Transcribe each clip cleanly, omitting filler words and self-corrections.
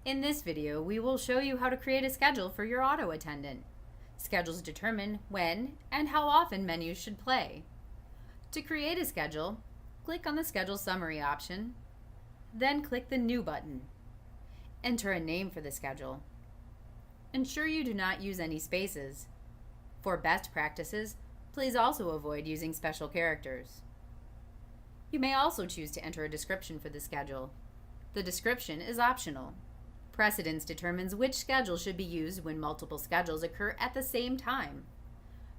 In this video, we will show you how to create a schedule for your auto attendant. Schedules determine when and how often menus should play. To create a schedule, click on the Schedule Summary option, then click the New button. Enter a name for the schedule. Ensure you do not use any spaces. For best practices, please also avoid using special characters. You may also choose to enter a description for the schedule. The description is optional. Precedence determines which schedule should be used when multiple schedules occur at the same time.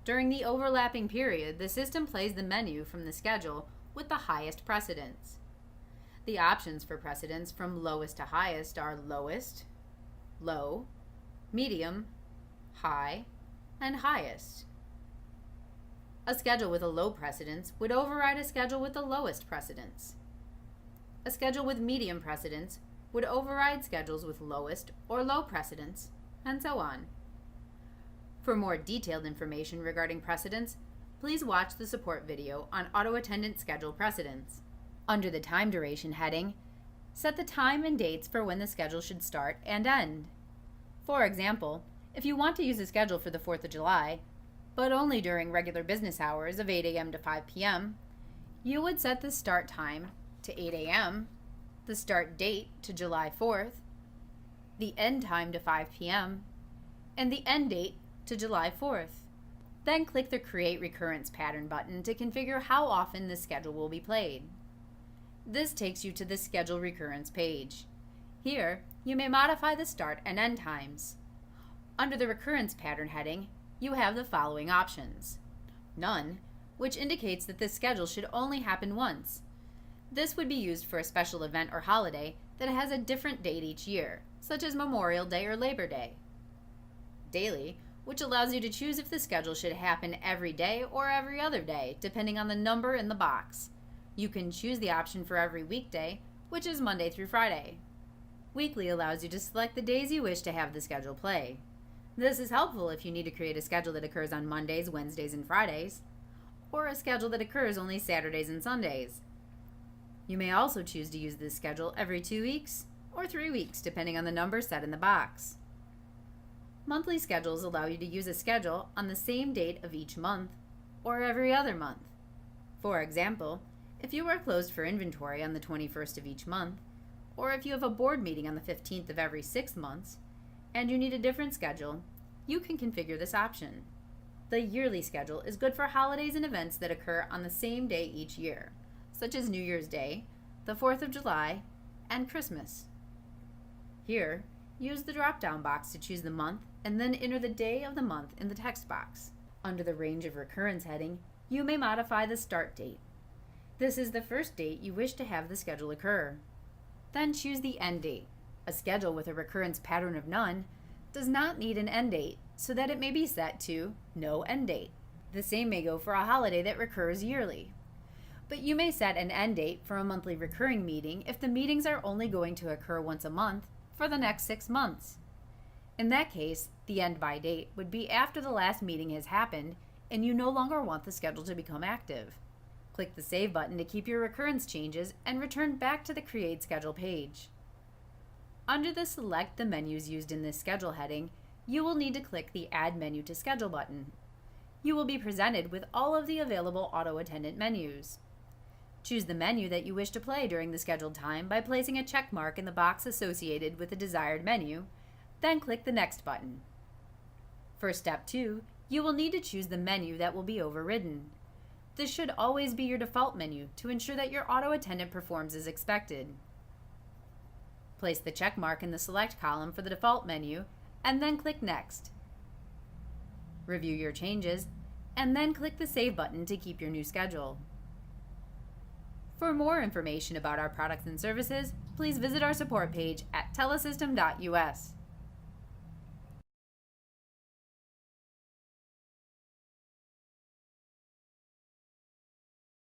During the overlapping period, the system plays the menu from the schedule with the highest precedence. The options for precedence from lowest to highest are lowest, low, medium, high, and highest. A schedule with a low precedence would override a schedule with the lowest precedence. A schedule with medium precedence would override schedules with lowest or low precedence, and so on. For more detailed information regarding precedence, please watch the support video on auto attendant schedule precedence. Under the time duration heading, set the time and dates for when the schedule should start and end. For example, if you want to use a schedule for the 4th of July, but only during regular business hours of 8 a.m. to 5 p.m., you would set the start time to 8 a.m., the start date to July 4th, the end time to 5 p.m., and the end date to July 4th. Then click the Create Recurrence Pattern button to configure how often the schedule will be played. This takes you to the Schedule Recurrence page. Here, you may modify the start and end times. Under the Recurrence Pattern heading, you have the following options. None, which indicates that this schedule should only happen once. This would be used for a special event or holiday that has a different date each year, such as Memorial Day or Labor Day. Daily, which allows you to choose if the schedule should happen every day or every other day, depending on the number in the box. You can choose the option for every weekday, which is Monday through Friday. Weekly allows you to select the days you wish to have the schedule play. This is helpful if you need to create a schedule that occurs on Mondays, Wednesdays, and Fridays, or a schedule that occurs only Saturdays and Sundays. You may also choose to use this schedule every 2 weeks or 3 weeks, depending on the number set in the box. Monthly schedules allow you to use a schedule on the same date of each month or every other month. For example, if you are closed for inventory on the 21st of each month, or if you have a board meeting on the 15th of every 6 months, and you need a different schedule, you can configure this option. The yearly schedule is good for holidays and events that occur on the same day each year, such as New Year's Day, the 4th of July, and Christmas. Here, use the drop-down box to choose the month and then enter the day of the month in the text box. Under the Range of Recurrence heading, you may modify the start date. This is the first date you wish to have the schedule occur. Then choose the end date. A schedule with a recurrence pattern of none does not need an end date, so that it may be set to no end date. The same may go for a holiday that recurs yearly. But you may set an end date for a monthly recurring meeting if the meetings are only going to occur once a month for the next 6 months. In that case, the end by date would be after the last meeting has happened and you no longer want the schedule to become active. Click the Save button to keep your recurrence changes and return back to the Create Schedule page. Under the Select the menus used in this schedule heading, you will need to click the Add Menu to Schedule button. You will be presented with all of the available auto attendant menus. Choose the menu that you wish to play during the scheduled time by placing a check mark in the box associated with the desired menu, then click the Next button. For Step 2, you will need to choose the menu that will be overridden. This should always be your default menu to ensure that your auto attendant performs as expected. Place the check mark in the Select column for the default menu, and then click Next. Review your changes, and then click the Save button to keep your new schedule. For more information about our products and services, please visit our support page at telesystem.us.